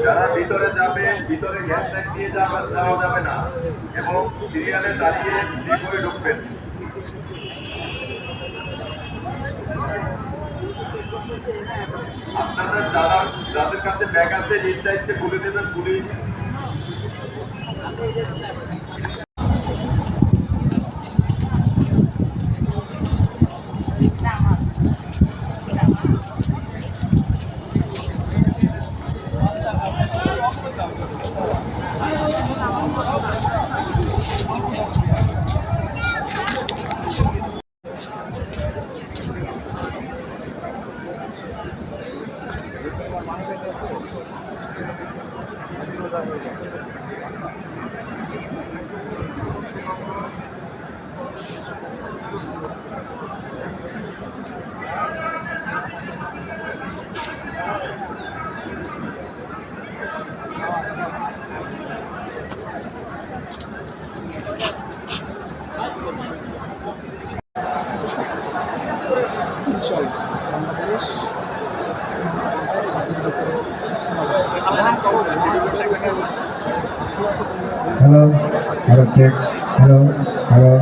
যারা ভিতরে যাবে, ভিতরে গ্যাস ট্যাগ দিয়ে যাওয়া যাবে না এবং সিরিয়ালে দাঁড়িয়ে করে ঢুকবেন। আপনাদের যাদের কাছে ব্যাগ আছে নিজ দায়িত্বে বলে দেবেন police. Hello, hello, check. Hello, hello.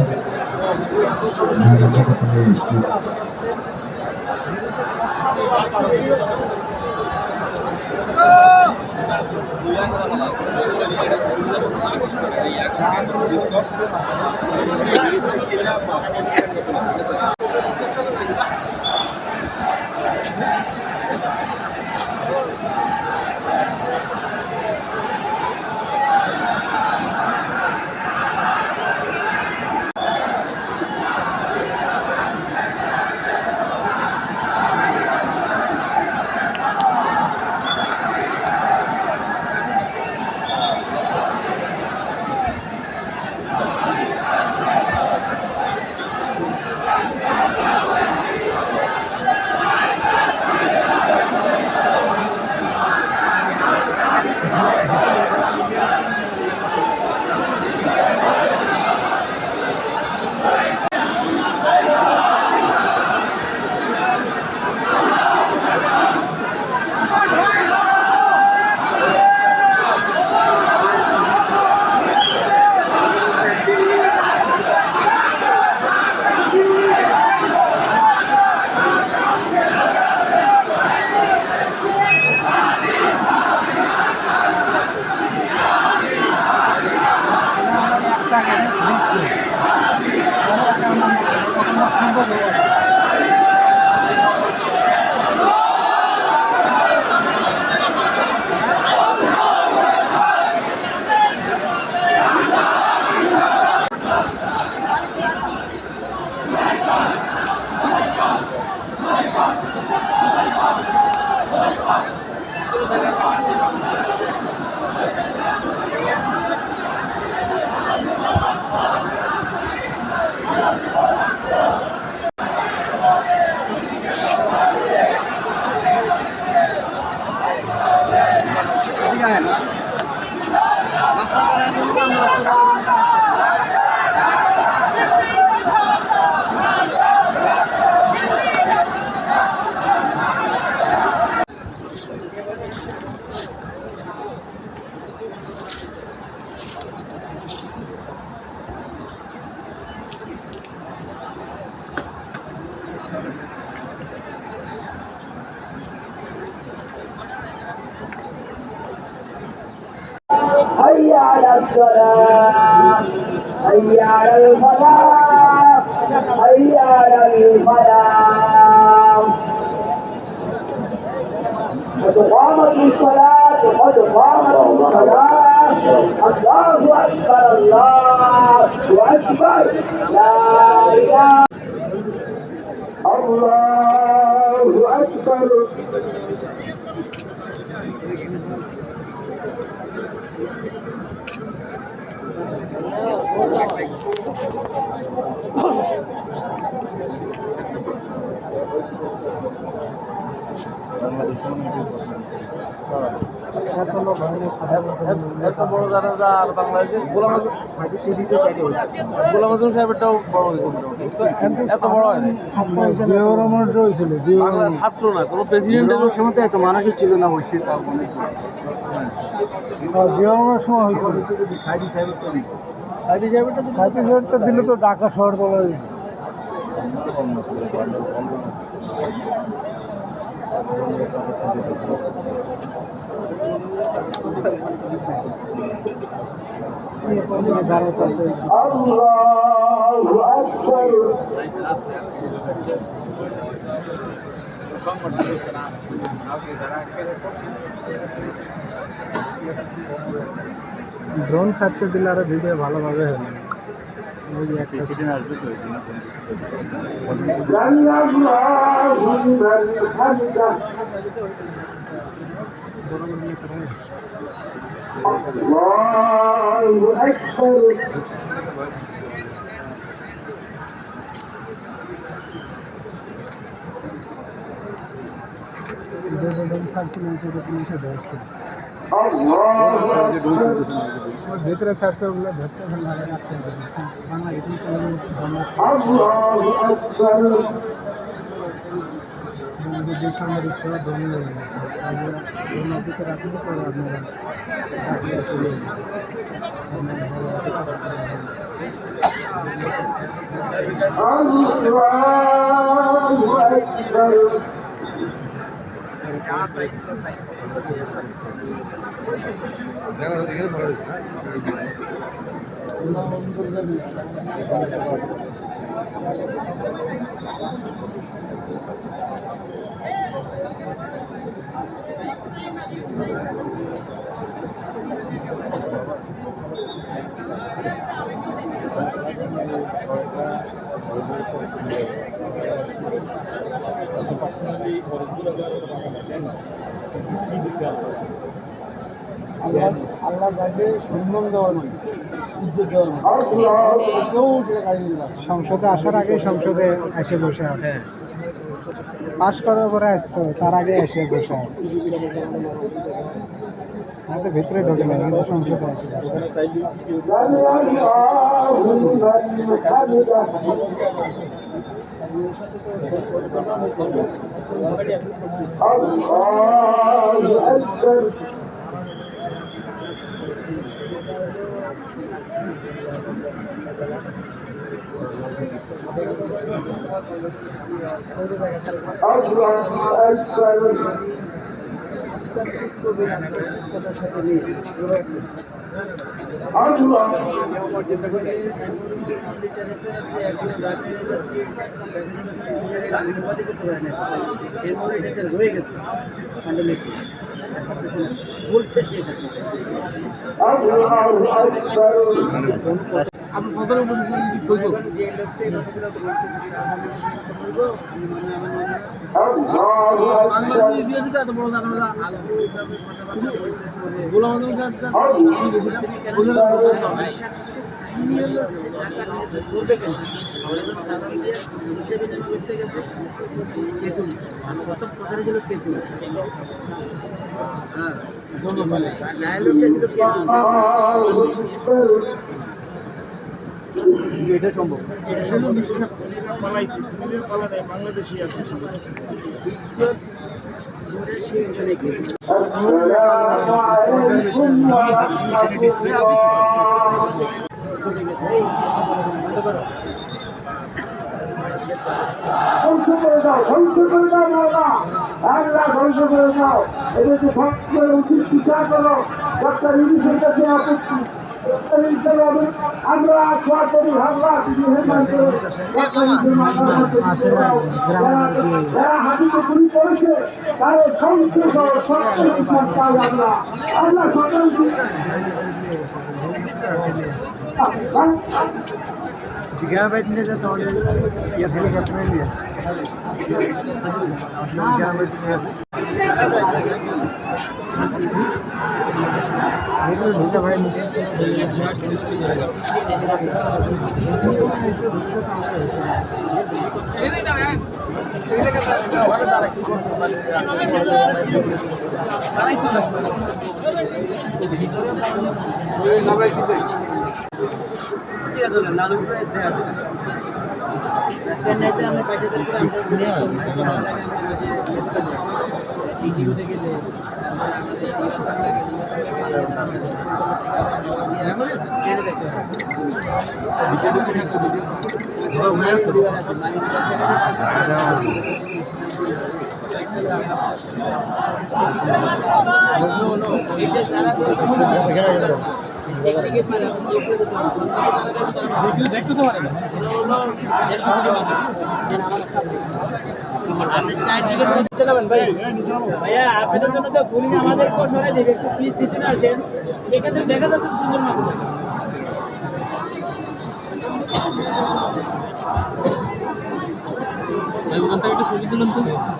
حي على الصلاة حي على الفلاح حي على الفلاح قد قامت الصلاة قد قامت الصلاة الله أكبر الله أكبر لا إله الله أكبر এত বড় জানাজা আর বাংলাদেশে গোলাম আজম সাহেবেরটাও বড় এত বড় হয় না। বাংলার ছাত্র না কোনো প্রেসিডেন্টের সময় এত মানুষই ছিল না অবশ্যই। সাহেবটা দিলে তো ঢাকা শহর বলা যায়। Allahu Akbar. ড্রোন ছাড়তে দিলে আরো ভিডিও ভালোভাবে হবে। Allahu liman hamidah. Allahu Akbar. Allahu Akbar. ভিতরে ছাড়ছে ওগুলো ধরতে ভালো লাগে না। Bangla YouTube channel Allahu Akbar. যে সাংবাদিক সব ধর্মীয় হয়ে গেছে। অফিসে রাখলে পরে আপনারা আসলে Allahu Akbar. আল্লাহ যাকে সম্মান দেওয়ার মানে ইজ্জত দেওয়ার মানে কেউ সেটা গাড়ি দিবে না। সংসদে আসার আগে সংসদে এসে বসে আছে। পাশ করার পরে আসতো, তার আগে এসে বসে আছে। আমাদের ভিতরে ঢোকে না, কিন্তু সংসদে আসে। Allahu liman hamidah. Allahu Akbar. Allahu Akbar. Allah. রয়ে গেছে বলছে সে Allahu Akbar. আপনি প্রধান উপদেষ্টা Allahu Akbar. বাংলাদেশ দিয়ে দিতে এত বড় জানাজা গোলাম আজম এটা সম্ভব। বাংলাদেশি আছে। আসসালামু আলাইকুম ওয়া রাহমাতুল্লাহ। ধ্বংস করে দাও, ধ্বংস করে দাও বাবা, আল্লাহ ধ্বংস করে দাও। এদেরকে ধ্বংস করে উচিত শিক্ষা করো। ডক্টর ইউনিসের কাছে আপত্তি। আমরা আশা করি আল্লাহ তুমি হেমান করো। যারা হাতিকে গুলি করেছে তাদের ধ্বংস করো, সত্য বিচার চাই আমরা। আল্লাহ সকলকে Gigabyte নিয়ে যাচ্ছে আমাদের ইয়ে থেকে ক্যাপ্টেন নিয়ে Gigabyte নিয়ে আছে এগুলো ঢুকে ভাই নিচে সৃষ্টি করে চেন্নাইতে আমি 22,000 করে দেখতে তো পারে না ভাইয়া আপনাদের জন্য তো ফুলি আমাদের সরাই দেবে একটু প্লিজ পিছনে আসেন এখানে দেখা যাচ্ছে সুন্দর মাছ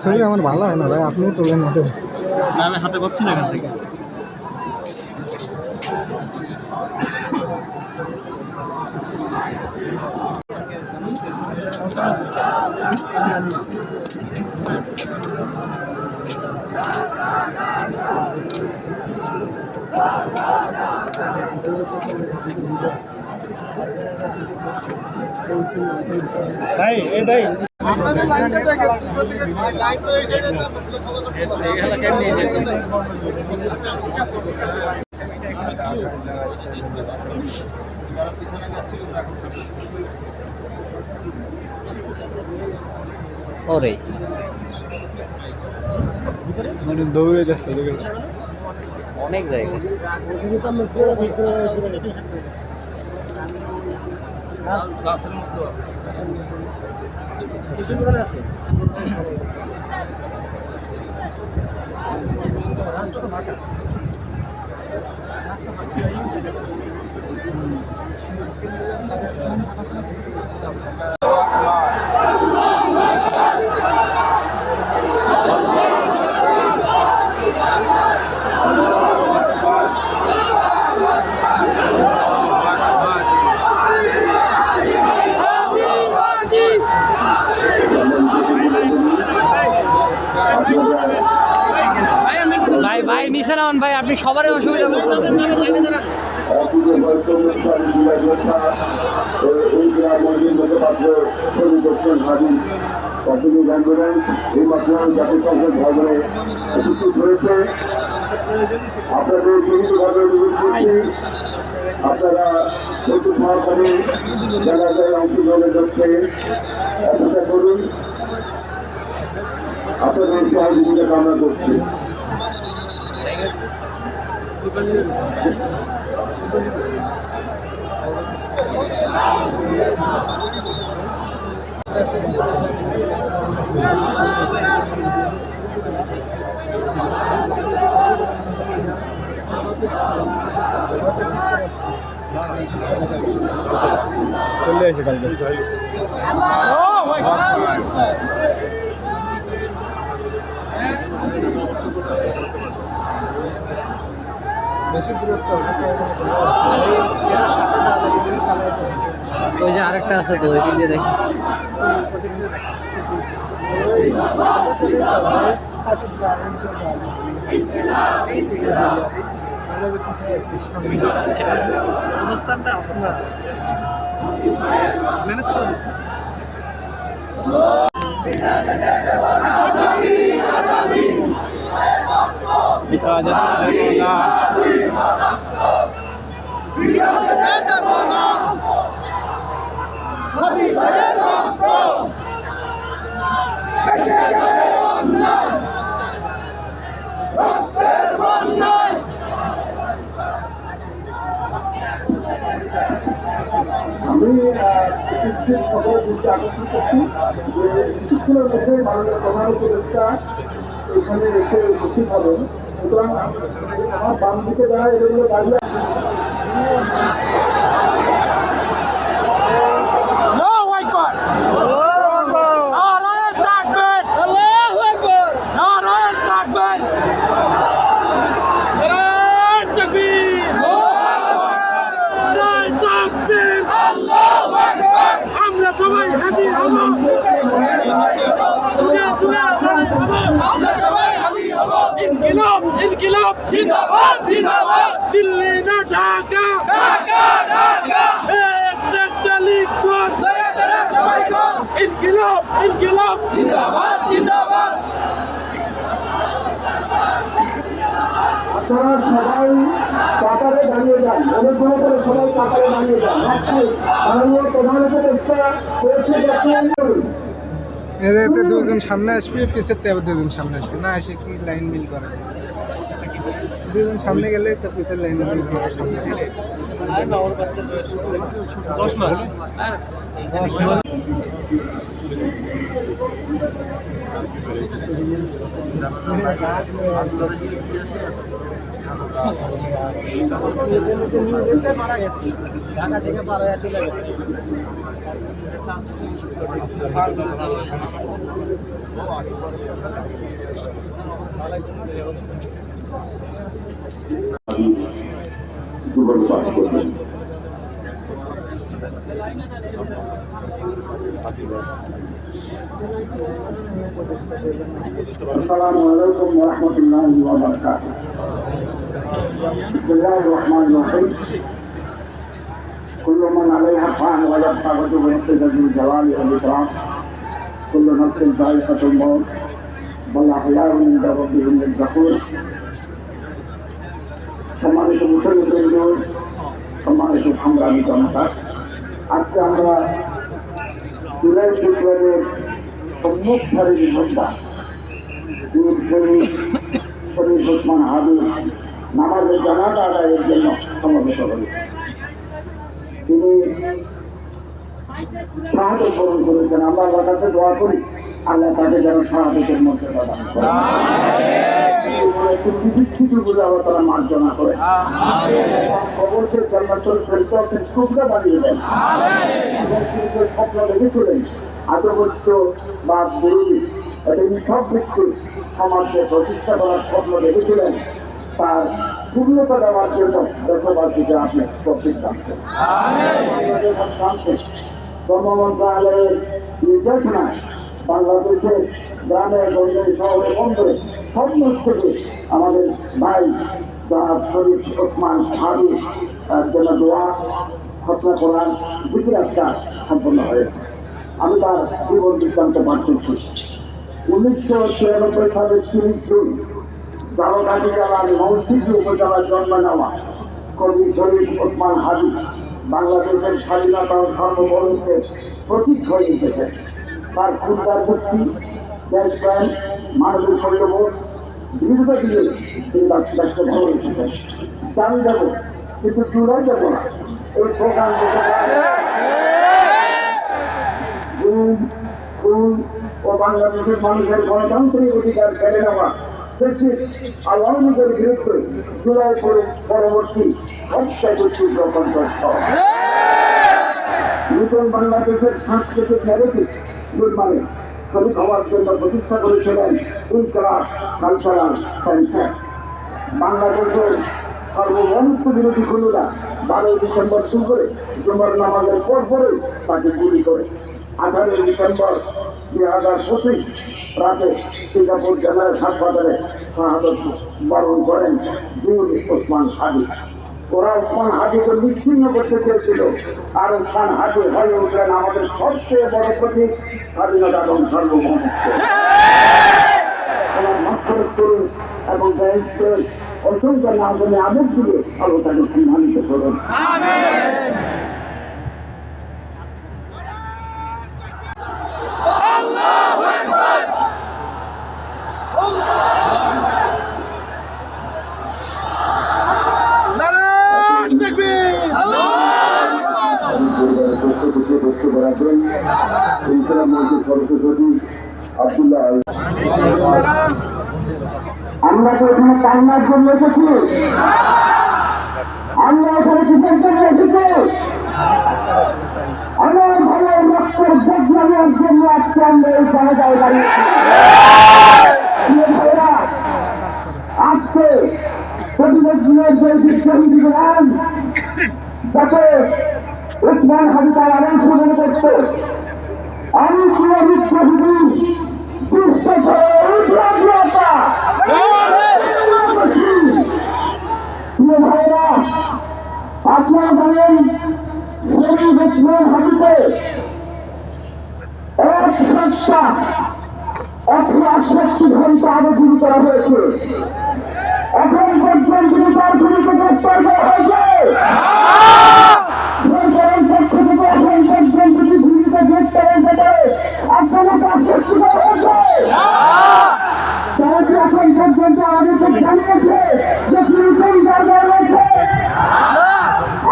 ছবি আমার ভালো হয় না ভাই, আপনি তোলেন ওটা। না আমি হাতে পাচ্ছি না এখান থেকে ভাই এ ভাই আপনাদের লাইনটা দেখেন, লাইন তো এই সাইডে না, ফলো করতে ওরে মানে দৌড়ে যাচ্ছে অনেক জায়গা গাছের মধ্যে আছে ভাই ভাই নিচে নামান ভাই, আপনি সবারই অসুবিধা আপনারা জায়গায় অংশগ্রহণের জন্য অপেক্ষা করুন, আপনাদের সহযোগিতা কামনা করছি। চলে আসে গাড়িটা। বেশি দূরত্ব ওই যে আরেকটা আছে তো ওই দিক দিয়ে দেখি অবস্থানটা আপনার ম্যানেজ করুন। আমি সকলের দৃষ্টি আকর্ষণ করছি যে কিছুক্ষণের মধ্যে মাননীয় প্রধান উপদেষ্টা এখানে এসে উপস্থিত হবেন। সুতরাং আমার বাম দিকে যারা এগুলো দাঁড়িয়ে আমরা সবাই হাজির হব। ইনকিলাব জিন্দাবাদ জিন্দাবাদ দিল্লি না ঢাকা ঢাকা ঢাকা একটা লিখত ইনকিলাব ইনকিলাব জিন্দাবাদ জিন্দাবাদ আপনারা সবাই কাতারে দাঁড়িয়ে যান, অনুগ্রহ করে সবাই কাতারে দাঁড়িয়ে যান। মাননীয় প্রধান উপদেষ্টা পৌঁছে যাচ্ছেন। এতে দুজন সামনে আসবে, পিছের থেকে দুজন সামনে আসবে, না এসে কি লাইন মিল করে। দুজন সামনে গেলে তো পিছের লাইন মিল করে। 10 মাস ঢাকা থেকে পাড়ায় চলে গেছে। জীবন পাঠ করবেন। আসসালামু আলাইকুম ওয়া রাহমাতুল্লাহি ওয়া বারাকাতুহু। বিসমিল্লাহির রহমানির রহিম। কুল্লু মান আলাইহা ফান ওয়া ইয়াবকা ওয়াজহু রাব্বিকা যুল জালালি ওয়াল ইকরাম। কুল্লু নাফসিন যায়িকাতুল মাউত ওয়া আহইয়াউন ইনদা রাব্বিহিম ইয়ারযাকুন। সম্মানিত মুসলিম, সম্মানিত সংগ্রামী জনতা, আজকে আমরা জুলাই বিপ্লবের সম্মুখ সারির যোদ্ধা শরীফ ওসমান হাবিব নামাজের জানাজা আদায়ের জন্য সমবেত হয়েছে। তিনি শাহাদত বরণ করেছেন। আমরা আল্লাহর কাছে দোয়া করি, আল্লাহ তাকে যেন শাহাদতের মধ্যে প্রদান করেন, বিধিষ্ঠিত বলে আল্লাহ তারা মার্জনা করে, খবরকে জান্নাতুল ফেরদাউসের টুকরা বানিয়ে দেন। স্বপ্ন দেখেছিলেন আদবস্ত বা বিরোধী সব ব্যক্তি সমাজকে প্রতিষ্ঠা করার স্বপ্ন দেখেছিলেন, তার পূর্ণতা দেওয়ার জন্য দেশবাসীকে আপনি প্রতিষ্ঠান ধর্ম মন্ত্রণালয়ের নির্দেশনায় বাংলাদেশের গ্রামে গঞ্জে শহরে বন্দরে সমস্ত থেকে আমাদের ভাই জনাব শরীফ ওসমান হাবিব জন্য দোয়া ঘটনা করার বিক্রাজটা সম্পন্ন হয়েছে। আমি তার জীবন বৃত্তান্ত পাঠ করছি। 1993 সালের 30 জুন জালকাঠি জেলার মৌসিদ্দি উপজেলার জন্ম নেওয়া কবি শরীফ ওসমান হাবিব বাংলাদেশের স্বাধীনতা ও সার্বভৌমত্বের প্রতীক হয়ে উঠেছে। তার ক্ষুদ্রার মুক্তি, দেশপ্রেম, মানবিক মূল্যবোধ দৃঢ়তা দিয়ে তিনি রাষ্ট্রকে ভালো রেখেছেন। জানি দেব কিন্তু চূড়াই দেব না, এই প্রোগ্রাম ও বাংলাদেশের মানুষের গণতান্ত্রিক অধিকার কেড়ে নেওয়া আওয়ামী লীগের বিরুদ্ধে জুলাই পরবর্তী হত্যাযুক্তির প্রকল্প নতুন বাংলাদেশের সাংস্কৃতিক ন্যারেটিভ নির্মাণে শরীক হওয়ার জন্য প্রতিষ্ঠা করেছিলেন ইনকিলাব কালচারাল সেন্টার। বাংলাদেশের সার্বভৌমত্ব বিরোধী খুলুরা 12 ডিসেম্বর শুরু করে জুমার নামাজের পরে তাকে গুলি করে 18 ডিসেম্বর 2025 রাতে সিঙ্গাপুর জেলার হাসপাতালে শাহাদত বরণ করেন বীর ওসমান হাবিব। ওরা ওসমান হাবিবকে বিচ্ছিন্ন করতে চেয়েছিল, আর ওসমান হাবিব হয়ে উঠলেন আমাদের সবচেয়ে বড় প্রতীক, স্বাধীনতা এবং সার্বভৌমত্ব। ওনার মাস্টার করুন এবং দেশের অসংখ্য নামে আবেগ দিয়ে আলোচনা সম্মানিত করুন। আমরা তো এখানে কান্নার জন্য এসেছি, আমরা এখানে কিসের জন্য এসেছি? আমার ভালো রক্তের যোগদানের জন্য আজকে আমরা এই জায়গায় দাঁড়িয়েছি। আজকে প্রতিবন্ধীদের যে শহীদ দিলাম যাতে ওসমান হাবিব আদেশ মনে করতো, আমি শহীদ শহীদ দুষ্ট উপদেষ্টা 168 ঘন্টা আগে গুলি করা হয়েছে। এখন পর্যন্ত তার গুলিকে গ্রেপ্তার করা হয়েছে। সরকারের পক্ষ থেকে এখন পর্যন্ত গুলিকে গ্রেপ্তারের ব্যাপারে আপনাকে আশ্বস্ত করা হয়েছে। তারা কি এখন পর্যন্ত আমাদেরকে জানিয়েছে যে তিনি কোন জায়গায় রয়েছে?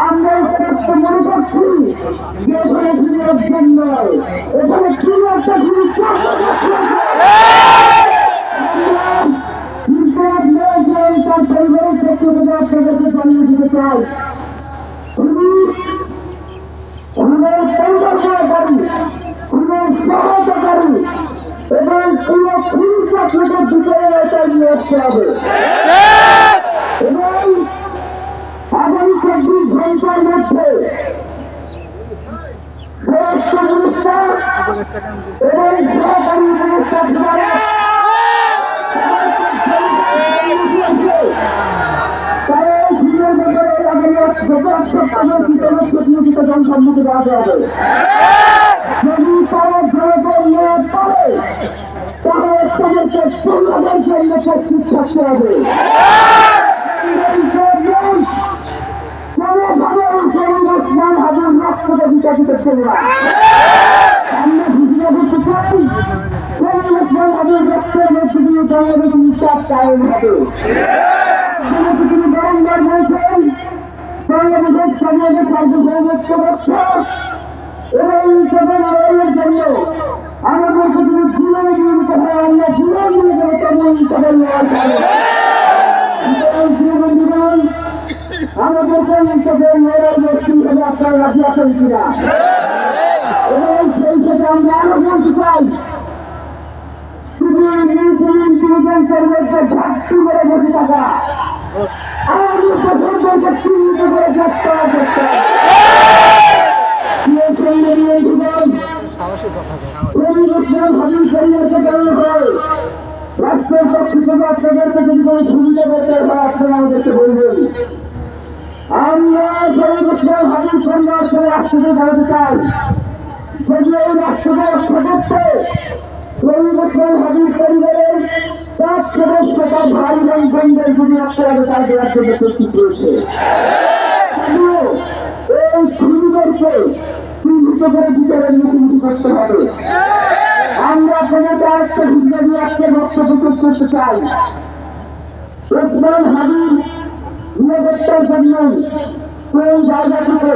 আমরা উপযুক্ত মনে করছি যে এখানে তিনি একজন নয়, এখানে তিনি একটা গুরুত্ব তার পরিবারের পক্ষ থেকে আপনাদেরকে জানিয়ে দিতে চাই, পরিকল্পনাকারী, সহায়তাকারী এবং কোন পুলিশ আপনাদের ভিতরে এটা নিয়ে আসতে হবে এবং আগামী 24 ঘন্টার মধ্যে স্বরাষ্ট্র মিনিস্টার উপদেষ্টাকে আনতেছে। এবং সহকারী মিনিস্টার তারা এই ভিড়ের ব্যাপারে আগামী 1 সপ্তাহের ভিতরে প্রতিনিধিত্ব জনসম্মুখে দেওয়া হবে। যদি তারা জনগণ নিয়োগ করে তাহলে তাদেরকে পূর্ণদের জন্য প্রস্তুত থাকতে হবে। কোনোভাবে হাজার রাষ্ট্রকে বিকাশিত ছিল না। আমরা ঘোষণা করতে চাই হাজার রাষ্ট্রের মধ্যে দিয়ে বাংলাদেশ নিঃশ্বাস কায়েম হবে। তিনি বারংবার বলছেন বাংলাদেশের সমাজে কার্যসংযুক্ত বছর এবং তাদের লড়াইয়ের জন্য আমাদেরকে তিনি জীবনে জীবিত হয়, আমরা জীবন নিয়ে যাবো তেমন তাদের লড়াই করে জীবন আমাদেরকে তাদের লড়াই ব্যক্তি হবে। আপনারা রাজি আছেন কিনা? এবং সেই থেকে আমরা আরো বলতে চাই শুধু ইন্টেলিজেন্সের মধ্যে ঘাটতি করে বসে থাকা আমাদের প্রথমকে চিহ্নিত করে চেষ্টা করতে রাষ্ট্রের পক্ষ থেকে আপনাদেরকে যদি কোনো সুবিধা করতে হয় আপনারা আমাদেরকে বলবেন। আমরা সর্বক্ষণ হাজির সন্ন্যাস করে রাষ্ট্রকে জানাতে চাই যদি এই রাষ্ট্রকে রক্ষা করতে সর্বক্ষণ হাজির পরিবারের 5 সদস্য তার ভাই এবং বোনদের যদি আপনারা তার দেওয়ার জন্য প্রস্তুত রয়েছে। এই সুবিধাকে চিহ্নিত করে বিচারের মুখোমুখি করতে হবে। আমরা আপনাদেরকে আরেকটা সুবিধা দিয়ে আজকে বক্তব্য করতে চাই। ওসমান হাবিব নিরাপত্তার জন্য কোন জায়গা থেকে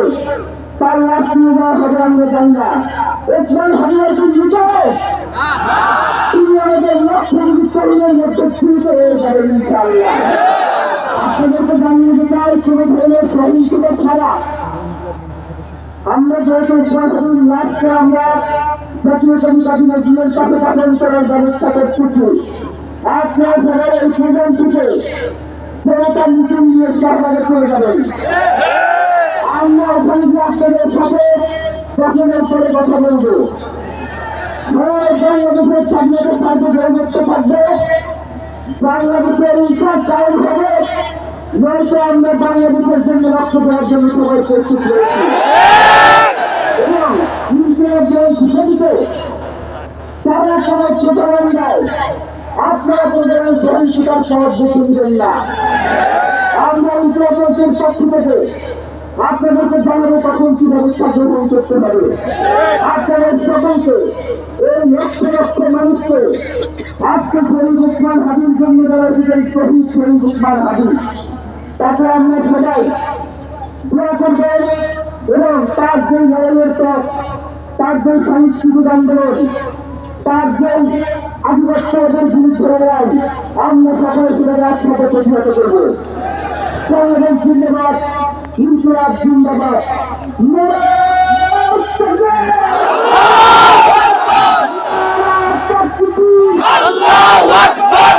তার লাশ নিয়ে যাওয়া হবে আমরা জানি না। ওসমান হাবিবের কি মৃত? তিনি আমাদের লক্ষ্য বিস্তারের মধ্যে চিহ্নিত হয়ে যাবেন ইনশাআল্লাহ। আপনাদেরকে জানিয়ে দিতে চাই কোনো ধরনের সহিংসতা ছাড়া আমরা যেহেতু ওসমান লাশকে আমরা জাতীয় কমিটির জীবন কাছে দাপন করার ব্যবস্থা করতেছি। আপনারা সবাই এই সুযোগ থেকে জনতা মিটিং নিয়ে সরকারে করে যাবেন। আমরা ওখানে গিয়ে আপনাদের সাথে গঠনের পরে কথা বলবো। বাংলাদেশের স্বাধীনতা সার্বভৌমত্ব থাকবে, বাংলাদেশের ইতিহাস কায়েম হবে, নয়তো আমরা বাংলাদেশের জন্য রক্ত দেওয়ার জন্য সবাই প্রস্তুত রয়েছি। এবং তারা সবাই চেতনা দেয় আপনারা বলবেন সহিংসতার সহজ দেখে দিবেন না। আমরা উত্তরপ্রদেশের পক্ষ থেকে আপনাদেরকে জানাবো কখন কি ব্যবস্থা গ্রহণ করতে হবে। আপনাদের সকলকে এই লক্ষ লক্ষ মানুষকে আজকে শহীদ ওসমান হাবিব জন্য দেওয়া শহীদ শহীদ ওসমান হাবিব তাকে আমরা সবাই দোয়া করবেন এবং তার যে লড়াইয়ের পথ, তার যে সাংস্কৃতিক আন্দোলন, তার যে আধিপত্যবাদের বিরুদ্ধে লড়াই আমরা সকলে সেটাকে একসাথে প্রতিহত করবো। বাংলাদেশ জিন্দাবাদ, ইনকিলাব জিন্দাবাদ। আল্লাহু আকবার।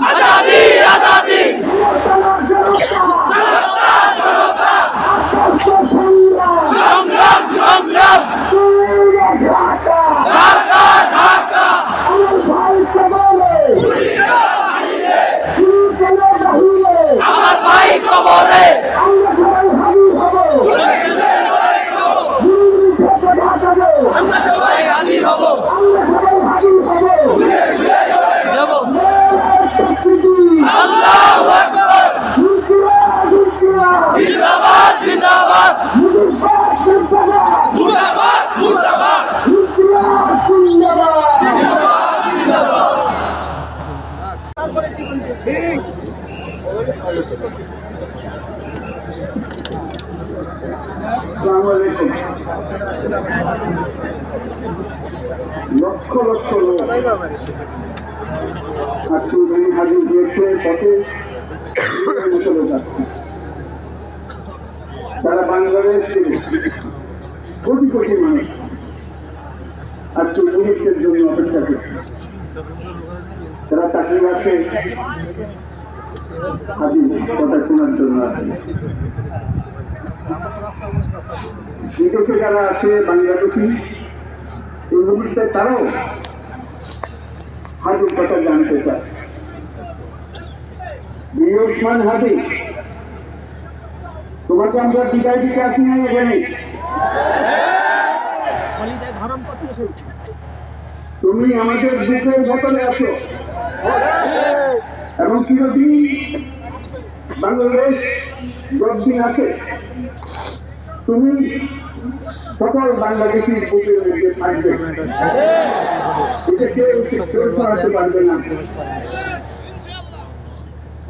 আজাদি আজাদি সংগ্রাম সংগ্রাম ঢাকা ঢাকা আমার ভাই সবাই আসসালামু আলাইকুম। লক্ষ লক্ষ লোক আজকে এই হাজির দিয়েছে পথে চলে যাচ্ছে। তারা বাংলাদেশ কোটি কোটি মানুষ আজকে মুহূর্তের জন্য অপেক্ষা করছে। তারা চাকরি আছে, হাজির কথা শোনার জন্য আছে। বিদেশে যারা আছে বাংলাদেশি, এই মুহূর্তে তারাও হাজির কথা জানতে চায়। ওসমান হাজি, তোমাকে আমরা বিদায় দিতে আসি না এখানে। তুমি আমাদের বুকের ভেতরে আছো এবং চিরদিন বাংলাদেশ যতদিন আছে তুমি সকল বাংলাদেশি বুকের মধ্যে থাকবে, এটা কেউ সরাতে পারবে না।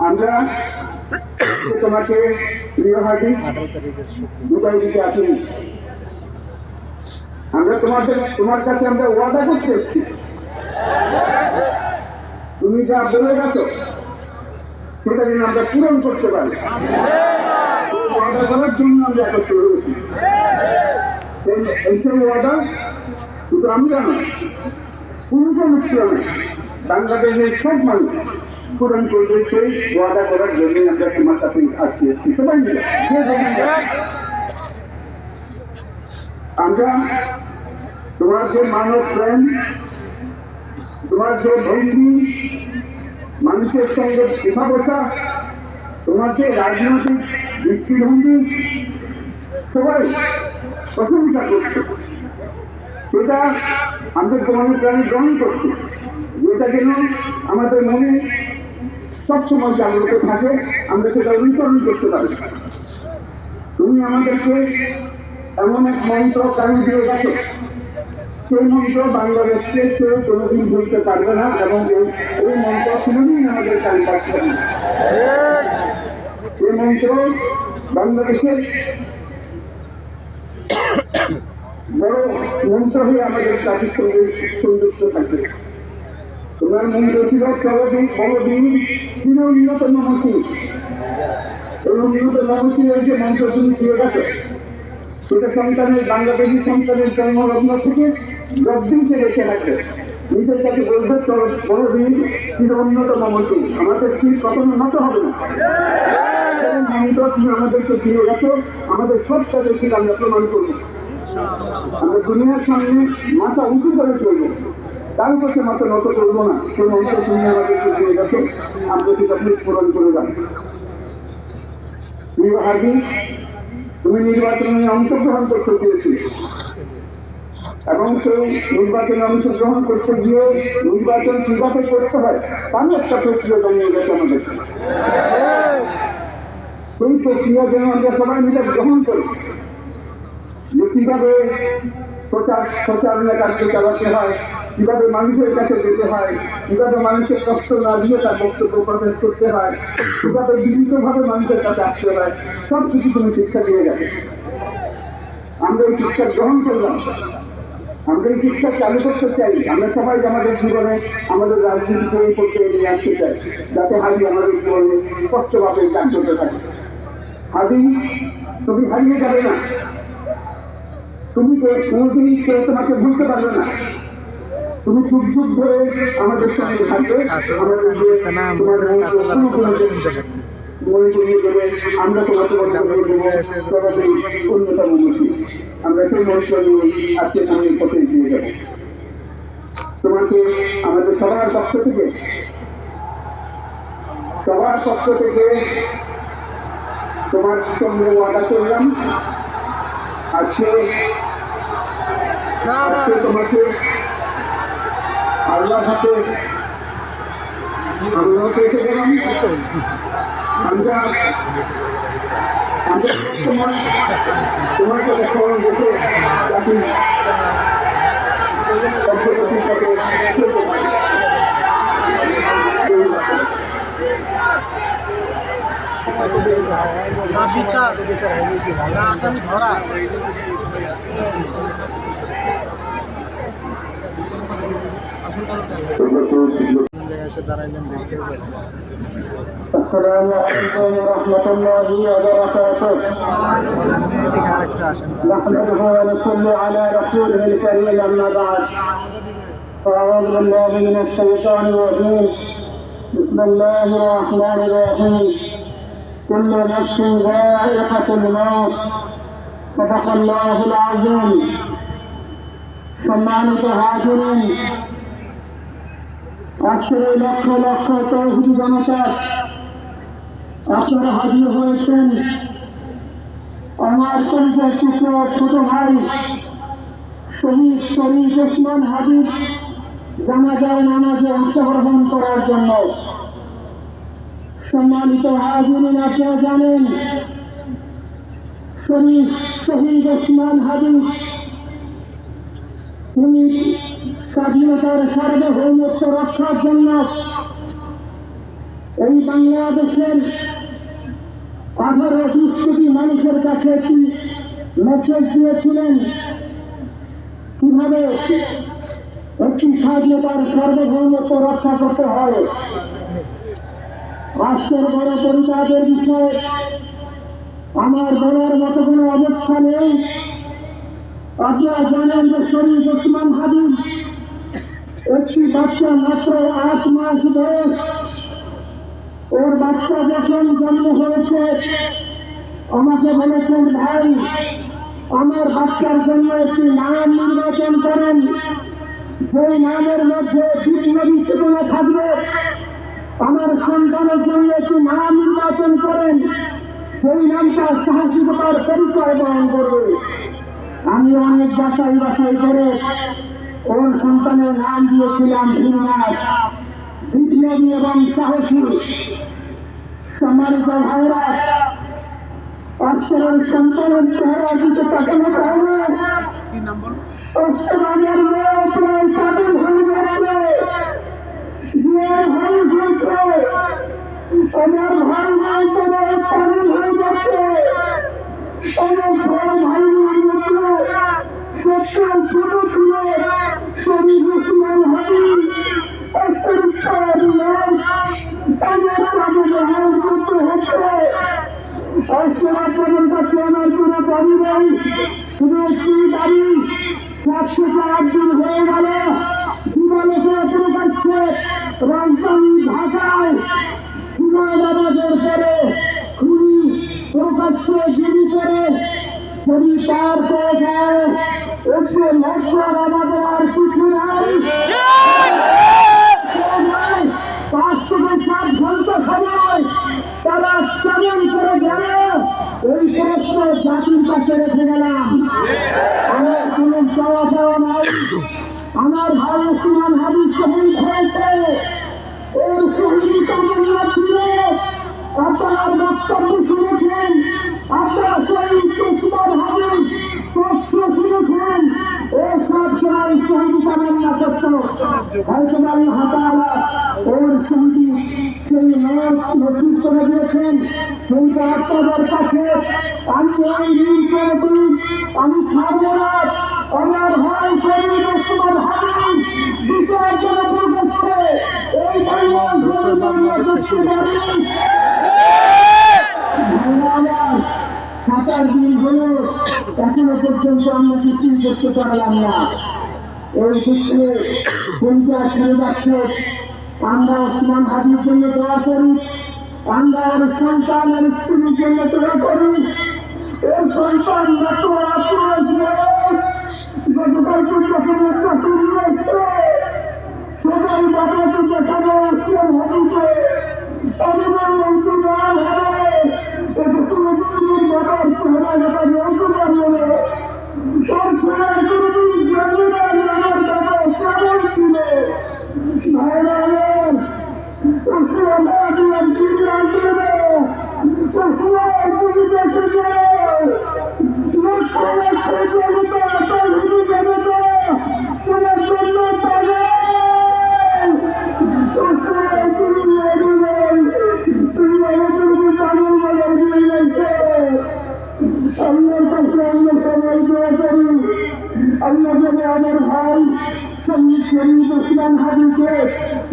আমরা তোমাকে প্রিয় হাজি বিদায় দিতে আসিনি। আমরা তোমার কাছে আমরা ওয়াদা করতে এসেছি, তুমি যা বলে গেছো সেটা যেন আমরা পূরণ করতে পারি। ওয়াদা করার জন্য আমরা একত্র হয়েছি। এইসব ওয়াদা শুধু আমরা নয়, পুরুষ মুসলিম বাংলাদেশের সব মানুষ পূরণ করবে। সেই ওয়াদা করার জন্য আমরা তোমার কাছে আসছি সবাই মিলে। আমরা তোমার যে মানব প্রেম, তোমার যে ভঙ্গি, মানুষের সঙ্গে কথা বসা, তোমার যে রাজনৈতিক দৃষ্টিভঙ্গি, সবাই প্রশংসা করছে। সেটা আমাদের মনে প্রাণী গ্রহণ করছে, যেটা যেন আমাদের মনে সবসময় জাগ্রত থাকে, আমরা সেটা অনুসরণ করতে পারি। তুমি আমাদেরকে এমন এক মন্ত্র কারণ দিয়ে গেছো, সেই মন্ত্র বাংলাদেশকে কেউ কোনোদিন ভুলতে পারবে না এবং এই মন্ত্র কোনোদিন আমাদের কান পাচ্ছে না। এই মন্ত্র বাংলাদেশের বড় মন্ত্র হয়ে আমাদের জাতির সঙ্গে সংযুক্ত থাকবে। তোমার মন্ত্র ছিল সর্বদিন বড়দিন ছিল উন্নতম মন্ত্রী। এই উন্নতম মন্ত্রীর যে মন্ত্র তুমি দিয়ে গেছো, সেটা সন্তানের বাংলাদেশি সন্তানের জন্মলগ্ন থেকে যতদিনকে রেখে রাখবে। নিজের কাছে বলবে বড়দিন ছিল অন্যতম মন্ত্রী, আমাদের ঠিক কখনো নত হবে না। মন্ত্র তুমি আমাদেরকে দিয়ে গেছো, আমাদের সব কাজে ঠিক আমরা প্রমাণ করবো। আমরা দুনিয়ার সামনে মাথা উঁচু করে চলবো, তার কাছে মাথা নত করবো না। সেই মন্ত্র তুমি আমাদেরকে দিয়ে গেছো, আমরা সেটা আপনি পূরণ করে যান। প্রিয় হাজি, তুমি নির্বাচনে অংশগ্রহণ করতে চেয়েছিলে এবং সেই নির্বাচনে অংশগ্রহণ করতে গিয়ে নির্বাচন কিভাবে করতে হয় তার একটা প্রক্রিয়া জমিয়ে গেছে আমাদের। সেই প্রক্রিয়া যেন আমরা সবাই মিলে গ্রহণ করি, যে কিভাবে প্রচারণা কার্য চালাতে হয়, কিভাবে মানুষের কাছে যেতে হয়, কিভাবে মানুষের কষ্ট না দিয়ে তার বক্তব্য প্রকাশ করতে হয়, কিভাবে বিভিন্নভাবে মানুষের কাছে আসতে হয়, সব কিছু তুমি শিক্ষা দিয়ে গেছে। আমরা এই শিক্ষা গ্রহণ করলাম, আমরা এই শিক্ষা চালু করতে চাই। আমরা সবাই আমাদের জীবনে আমাদের রাজনীতিকে এই পর্যায়ে নিয়ে আসতে চাই, যাতে হাজি আমাদের জীবনে স্পষ্টভাবে কাজ করতে থাকে। হাজি তুমি হারিয়ে যাবে না, তুমি কোনোদিনই কেউ তোমাকে ভুলতে পারবে না। তুমি যুগ যুগ ধরে আমাদের সঙ্গে থাকবে, আমাদের মনে করিয়ে দেবে, আমরা তোমাকে অন্যতম মুসলিম। আমরা সেই মন্ত্র নিয়ে আজকে সামনের পথে এগিয়ে যাব। তোমাকে আমাদের সবার পক্ষ থেকে তোমার সঙ্গে ওয়াদা করলাম, আজকে তোমাকে আল্লাহ হাতে রেখে গেলাম। আমরা তোমার সাথে স্মরণ রেখে জাতির অগ্রগতির সাথে চলতে পারি। সময় তো দেরি হয় না বিচার না আসামি ধরা আসল কারণটা জায়গায় এসে দাঁড়াইলেন দেখে السلام عليكم ورحمة الله وبركاته. এদিকে আরেকটা আসেন نحمده ونصلي على رسوله الكريم أما بعد. فأعوذ بالله من الشيطان الرجيم. بسم الله الرحمن الرحيم. كل نفس ذائقة الموت. صدق الله العظيم. সম্মানিত হাজিরিন, আজকের এই লক্ষ লক্ষ তৌহিদি জনতা আপনারা হাজির হয়েছেন আমার পরিচয় টুকরো ছোট ভাই শহীদ শরীফ ওসমান হাবিব জানাজায় নামাজে অংশগ্রহণ করার জন্য। সম্মানিত হাজিরিন, আপনারা জানেন শহীদ ওসমান হাবিব তিনি স্বাধীনতার সার্বভৌমত্ব রক্ষার জন্য এই বাংলাদেশের 18-20 কোটি মানুষের কাছে একটি মেসেজ দিয়েছিলেন কিভাবে একটি স্বাধীনতার সার্বভৌমত্ব রক্ষা করতে হয়। রাষ্ট্রের বড় পরিবারের বিষয়ে আমার বলার মতো কোনো অবস্থা নেই। আপনারা জানেন যে শরীফ ওসমান হাবিব একটি বাচ্চা মাত্র 8 মাস বয়স। ওর বাচ্চা যখন জন্ম হয়েছে আমাকে বলেছেন, ভাই আমার বাচ্চার জন্য একটি নাম নির্বাচন করেন, যেই নামের মধ্যে বিপ্লবী চেতনা থাকবে। আমার সন্তানের জন্য একটি নাম নির্বাচন করেন, সেই নামটা সাহসিকতার পরিচয় বহন করবে। আমি অনেক বাছাই করে ওর সন্তানের নাম দিয়েছিলাম ভীমনাথ, বিপ্লবী এবং সাহসী। সম্মানিত ভাইরা, আজকের সন্তানের চেহারা দিকে তাকানো হবে। অস্ট্রেলিয়ার মেয়ে প্রায় পাগল হয়ে যাচ্ছে, আমার ভাই ভাই তোমার পাগল হয়ে যাচ্ছে। আমার বড় ভাই সবসময় ছোট ছিল শরীফ ওসমান হাবিব আপনাদের কাছে আমার কোনো দাবি নেই, শুধু একটি দাবি। 708 দিন হয়ে গেল দিবালোকে প্রকাশ্যে রাজধানী ঢাকায় নামাজের পরে খুনি প্রকাশ্যে গুলি করে যদি পার পেয়ে যায় একটু লজ্জার আমাদের আর কিছু নাই। 5 থেকে 7 ঘন্টা সময় তারা কেমন করে গেল এই প্রশ্ন জাতির কাছে রেখে গেলাম। আমার কোনো চাওয়া পাওয়া নাই। আমার ভাই ওসমান হাবিব শহীদ হয়েছে, ওর শহীদ কামনা ছিল। আপনার বক্তব্য শুনেছেন, আপনারা শহীদ ওসমান হাবিব প্রশ্ন শুনেছেন, ও সব সময় শহীদ কামনা করত। হয়তো আল্লাহ ওর শহীদ সেই নথি করে দিয়েছেন। সেইটা আপনাদের কাছে আমি ওই ঋণ করবো, আমি ছাড়বো না। আমার ভাই শহীদ ওসমান হাবিব বিচার করে প্রকাশ্যে এই সাতার দিন হলো এখনো পর্যন্ত আমরা কিছুই করতে পারলাম না। এই ক্ষেত্রে পঞ্চায়েত ছেড়ে যাচ্ছে। আমরা ওসমান হাবিবের জন্য দোয়া করি, আমরা ওর সন্তানের স্ত্রীর জন্য দোয়া করি। এর সন্তান সবাই বাবাকে দেখানো ওসমান হাবিবকে অনুমান অন্তরাল হবে। এটা কোনো দিনের বাবার চেহারা ব্যাপারে অন্তরাল হবে। তার চেহারা কোনোদিন জানবে না আমার বাবা কেমন ছিল। ভাইরা ওসমান হাবিব ফিরে আসবে না, ওসমান তুমি দেখে যাও। লক্ষ লক্ষ জনতা তৌহিদি জনতা তোমার জন্য পাগল। ওসমান তুমি আমাদের পাগল জন্য সবাই দোয়া করি আল্লাহ যেন আমার ভাই শহীদ শহীদ ওসমান হাদিকে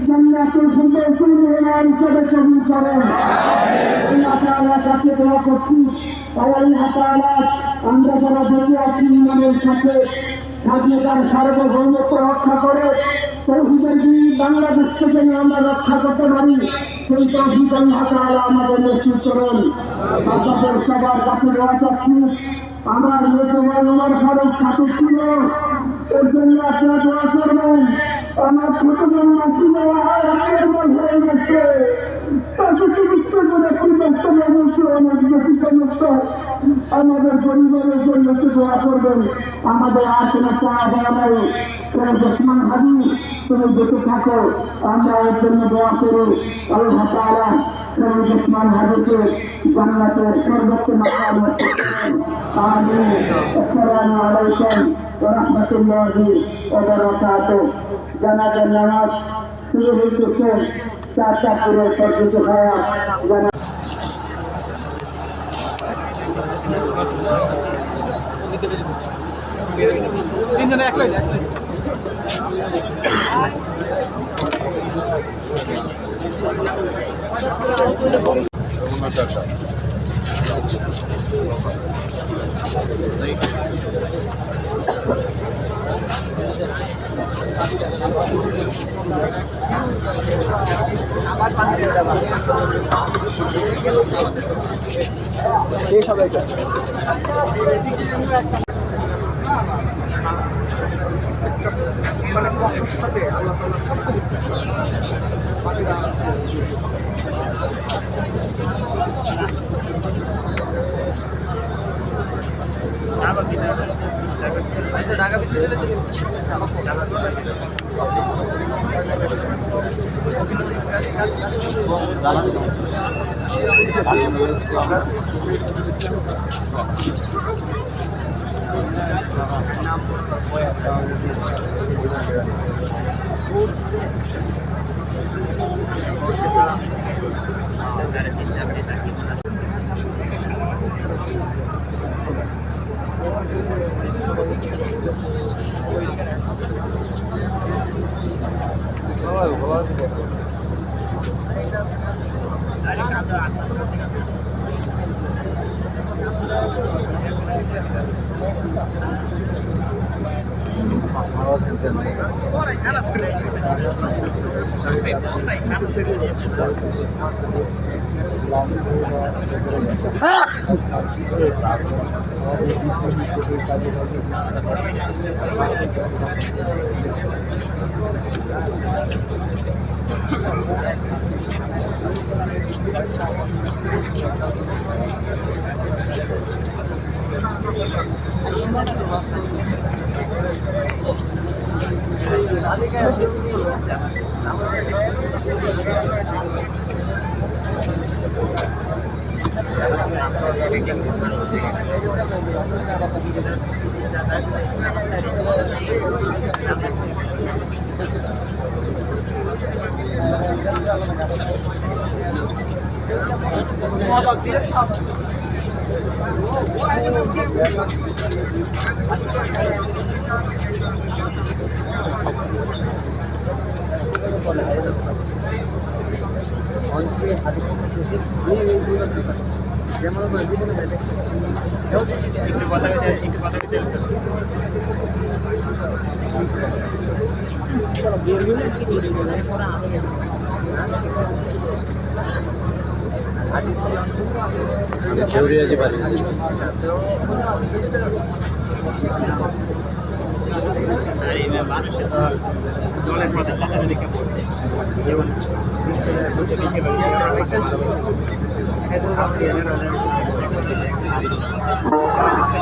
জান্নাতুল ফিরদাউসের মেহমান হিসেবে কবুল করেন। আল্লাহ তাআলার কাছে দোয়া করছি, আল্লাহ তাআলা আমরা যারা বেঁচে আছি ইমানের সাথে স্বাধীনতার সার্বভৌমত্ব রক্ষা করে তৌহিদের দিন বাংলাদেশকে যেন আমরা রক্ষা করতে পারি, সেই তৌহিদ আল্লাহ তাআলা আমাদের নসিব করুন। আপনাদের সবার কাছে দোয়া চাচ্ছি, আমার মেজো ভাই ওমর ফারুক সাথে ছিল, এর জন্য আপনারা দোয়া করবেন। আমার ছোট জন্ম ছিল হয়ে গেছে, তাকে চিকিৎসা করে একটি ব্যস্ততা বলছে অনেক বেশি সমস্যা। আমাদের পরিবারের জন্য একটু দোয়া করবেন। আমাদের আর কোনো চাওয়া দেওয়া নাই, কোনো ওসমান হাদি তুমি বেঁচে থাকো, আমরা এর জন্য দোয়া করি। আল্লাহ তাআলা কোনো ওসমান হাদিকে জান্নাতের সর্বোচ্চ মাকাম নসিব করেন। আমিন। আসসালামু আলাইকুম ওয়া রাহমাতুল্লাহি ওয়া বারাকাতুহু। জানাজার নামাজ শুরু হইতেছে, চারটা পুরো সবকিছু খাওয়া জানা তিনজনে একলাই মানে কথার সাথে আল্লাহ তাআলা সব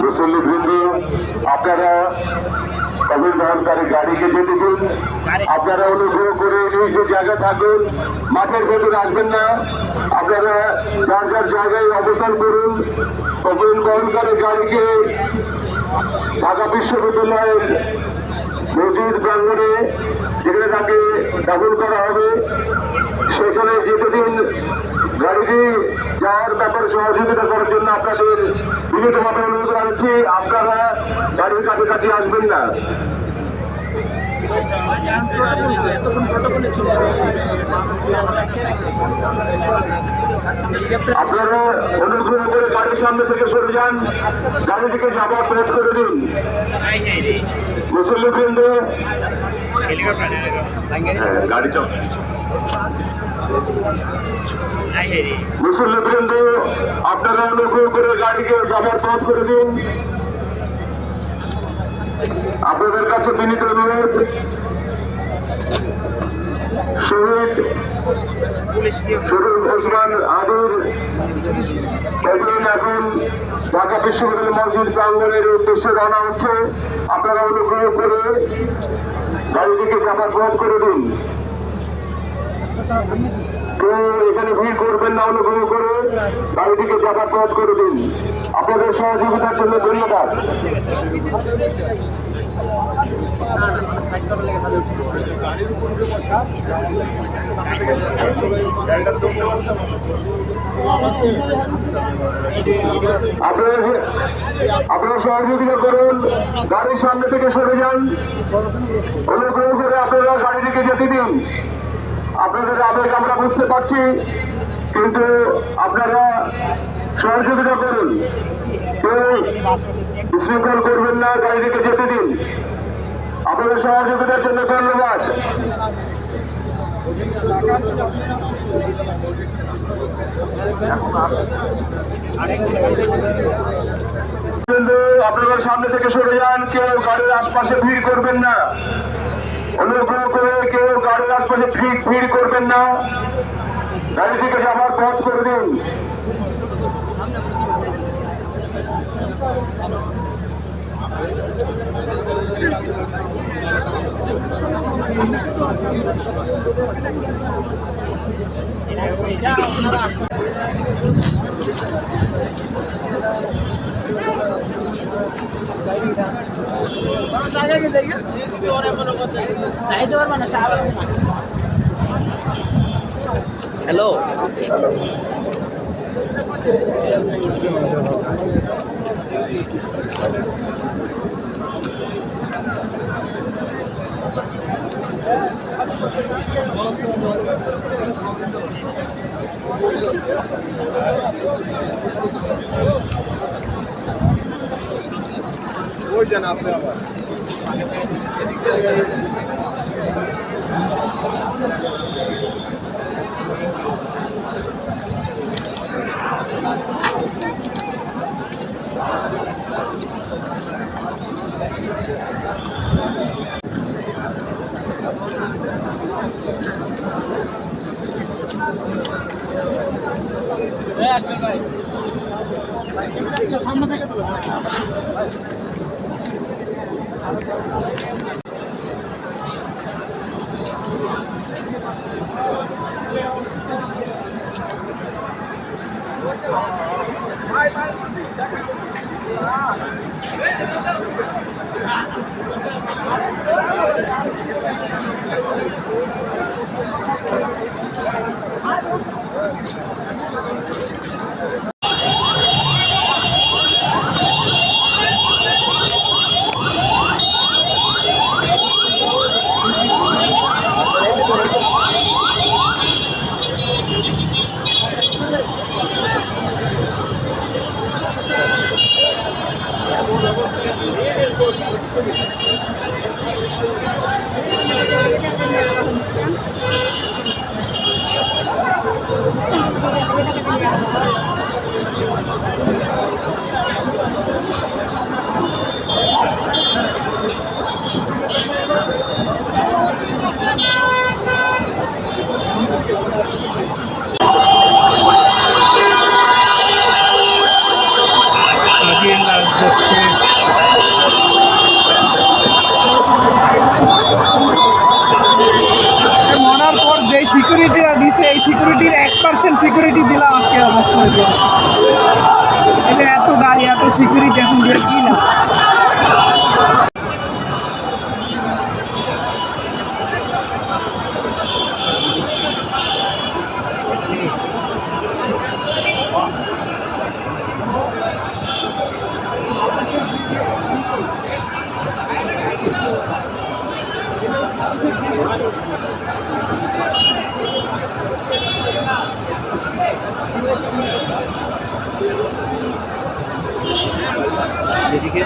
মুসল্লিবৃন্দ, আপনারা কবির বহনকারী গাড়িকে যেতে দিন। আপনারা অনুগ্রহ করে নিজ জায়গা থাকুন, মাঠের ভেতরে আসবেন না। আপনারা যার যার জায়গায় অবস্থান করুন। কবির বহনকারী গাড়িকে ঢাকা বিশ্ববিদ্যালয়ের মসজিদ প্রাঙ্গণে যেখানে তাকে দাফন করা হবে সেখানে যেতে দিন। গাড়িটি যাওয়ার ব্যাপারে সহযোগিতা করার জন্য আপনাদের বিনীতভাবে অনুরোধ জানাচ্ছি, আপনারা গাড়ির কাছাকাছি আসবেন না। আপনারা অনুগ্রহ করে গাড়ির সামনে থেকে সরে যান, গাড়িটিকে যাবার পথ করে দিন। মুসল্লিবৃন্দ গাড়ি মুসল্লিবৃন্দ আপনারা অনুগ্রহ করে গাড়িকে যাবার পথ করে দিন। আপনাদের কাছে বিনীত অনুরোধ, শহীদ শরীফ ওসমান আদির প্যাভিলিয়ন এখন ঢাকা বিশ্ববিদ্যালয় মসজিদ প্রাঙ্গণের উদ্দেশ্যে রওনা হচ্ছে। আপনারা অনুগ্রহ করে গাড়িটিকে যাবার পথ করে দিন। কেউ এখানে ভিড় করবেন না, অনুগ্রহ করে গাড়িটিকে যাবার পথ করে দিন। আপনাদের সহযোগিতার জন্য ধন্যবাদ। আপনারা সহযোগিতা করুন, গাড়ির সামনে থেকে সরে যান। অনুগ্রহ করে আপনারা গাড়িটিকে যেতে দিন। আপনাদের আবেগ আমরা বুঝতে পারছি, কিন্তু আপনারা সহযোগিতা করুন, কেউ বিশৃঙ্খল করবেন না, গাড়িটিকে যেতে দিন। আপনাদের সহযোগিতার জন্য ধন্যবাদ। আপনারা সামনে থেকে সরে যান, কেউ গাড়ির আশপাশে ভিড় করবেন না। অনুগ্রহ করে কেউ গাড়ির আশপাশে ভিড় করবেন না, গাড়িটিকে যাবার পথ করে দিন। হ্যালো ওই যান আপনি আবার সামনে থেকে যাচ্ছে মরার পর যে সিকিউরিটিরা দিছে এই সিকিউরিটির 1% সিকিউরিটি দিলাম আজকে অবস্থা হয়েছে। এই যে এত গাড়ি এত সিকিউরিটি এখন দিয়ে কি না এদিকে